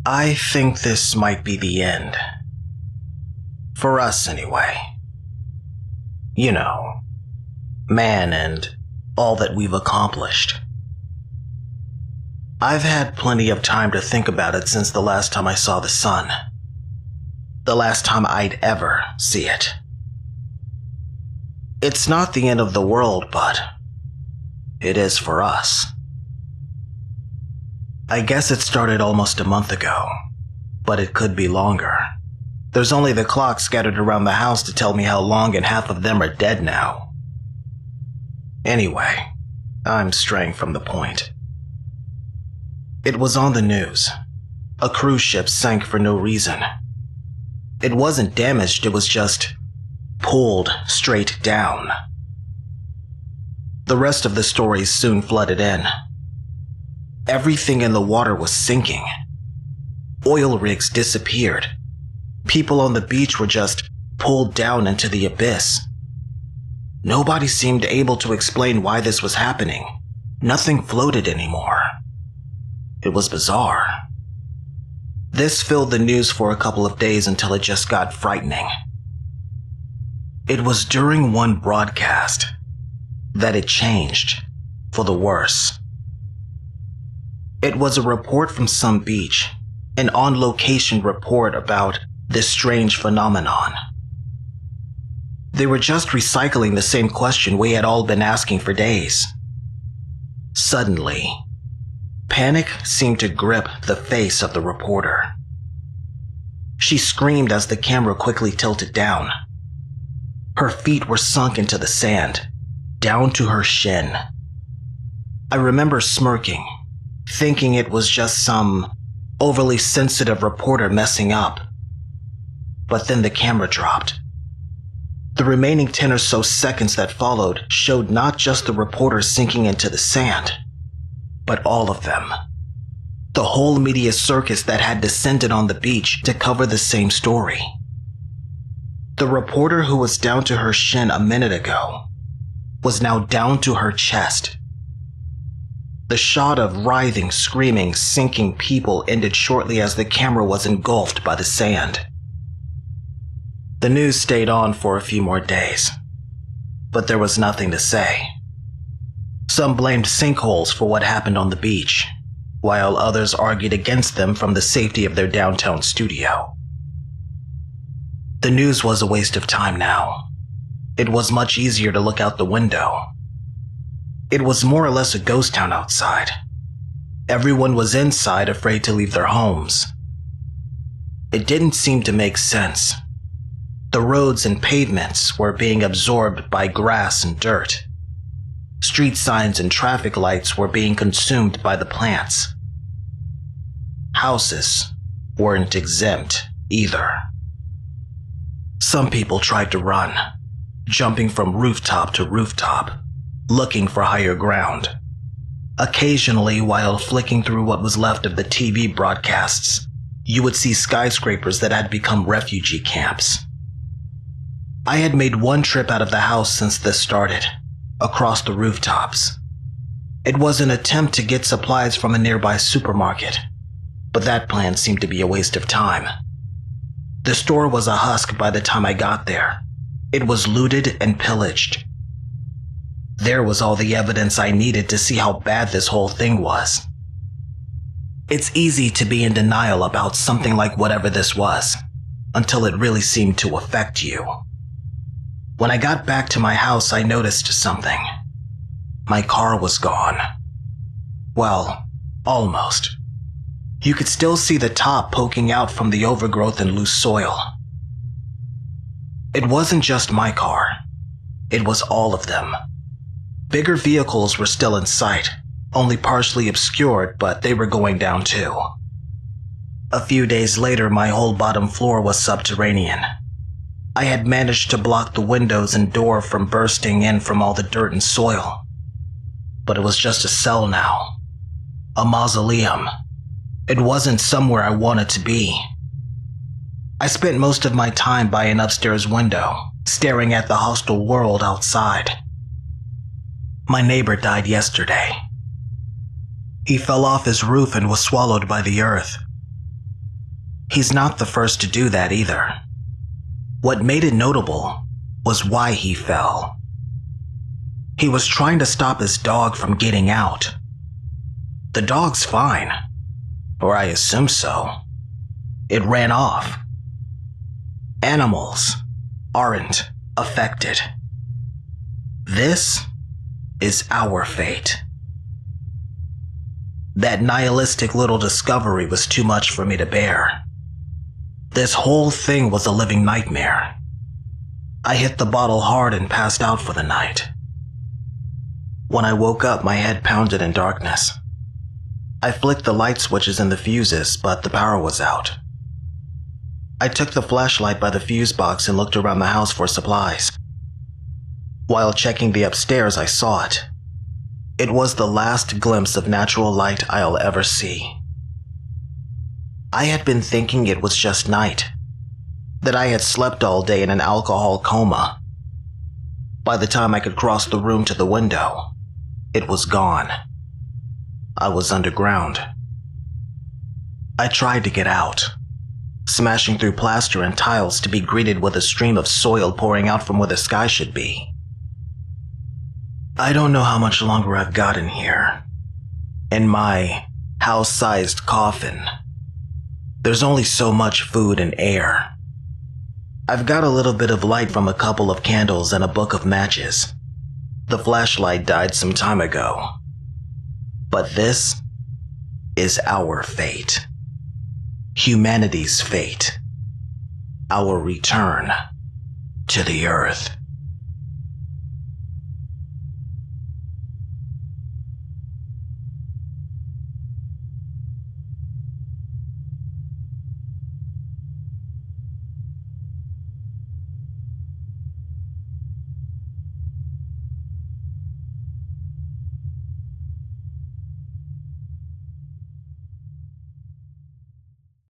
I think this might be the end. For us, anyway. You know, man and all that we've accomplished. I've had plenty of time to think about it since the last time I saw the sun. The last time I'd ever see it. It's not the end of the world, but it is for us. I guess it started almost a month ago, but it could be longer. There's only the clock scattered around the house to tell me how long, and half of them are dead now. Anyway, I'm straying from the point. It was on the news. A cruise ship sank for no reason. It wasn't damaged, it was just pulled straight down. The rest of the stories soon flooded in. Everything in the water was sinking. Oil rigs disappeared. People on the beach were just pulled down into the abyss. Nobody seemed able to explain why this was happening. Nothing floated anymore. It was bizarre. This filled the news for a couple of days until it just got frightening. It was during one broadcast that it changed for the worse. It was a report from some beach, an on-location report about this strange phenomenon. They were just recycling the same question we had all been asking for days. Suddenly, panic seemed to grip the face of the reporter. She screamed as the camera quickly tilted down. Her feet were sunk into the sand, down to her shin. I remember smirking, thinking it was just some overly sensitive reporter messing up. But then the camera dropped. The remaining 10 or so seconds that followed showed not just the reporter sinking into the sand, but all of them. The whole media circus that had descended on the beach to cover the same story. The reporter who was down to her shin a minute ago was now down to her chest. The shot of writhing, screaming, sinking people ended shortly as the camera was engulfed by the sand. The news stayed on for a few more days, but there was nothing to say. Some blamed sinkholes for what happened on the beach, while others argued against them from the safety of their downtown studio. The news was a waste of time now. It was much easier to look out the window. It was more or less a ghost town outside. Everyone was inside, afraid to leave their homes. It didn't seem to make sense. The roads and pavements were being absorbed by grass and dirt. Street signs and traffic lights were being consumed by the plants. Houses weren't exempt either. Some people tried to run, jumping from rooftop to rooftop, looking for higher ground. Occasionally, while flicking through what was left of the TV broadcasts, you would see skyscrapers that had become refugee camps. I had made one trip out of the house since this started, across the rooftops. It was an attempt to get supplies from a nearby supermarket, but that plan seemed to be a waste of time. The store was a husk by the time I got there. It was looted and pillaged. There was all the evidence I needed to see how bad this whole thing was. It's easy to be in denial about something like whatever this was, until it really seemed to affect you. When I got back to my house, I noticed something. My car was gone. Well, almost. You could still see the top poking out from the overgrowth and loose soil. It wasn't just my car. It was all of them. Bigger vehicles were still in sight, only partially obscured, but they were going down too. A few days later, my whole bottom floor was subterranean. I had managed to block the windows and door from bursting in from all the dirt and soil. But it was just a cell now. A mausoleum. It wasn't somewhere I wanted to be. I spent most of my time by an upstairs window, staring at the hostile world outside. My neighbor died yesterday. He fell off his roof and was swallowed by the earth. He's not the first to do that either. What made it notable was why he fell. He was trying to stop his dog from getting out. The dog's fine, or I assume so. It ran off. Animals aren't affected. This is our fate. That nihilistic little discovery was too much for me to bear. This whole thing was a living nightmare. I hit the bottle hard and passed out for the night. When I woke up, my head pounded in darkness. I flicked the light switches and the fuses, but the power was out. I took the flashlight by the fuse box and looked around the house for supplies. While checking the upstairs, I saw it. It was the last glimpse of natural light I'll ever see. I had been thinking it was just night, that I had slept all day in an alcohol coma. By the time I could cross the room to the window, it was gone. I was underground. I tried to get out, smashing through plaster and tiles to be greeted with a stream of soil pouring out from where the sky should be. I don't know how much longer I've got in here. In my house-sized coffin, there's only so much food and air. I've got a little bit of light from a couple of candles and a book of matches. The flashlight died some time ago. But this is our fate. Humanity's fate. Our return to the Earth.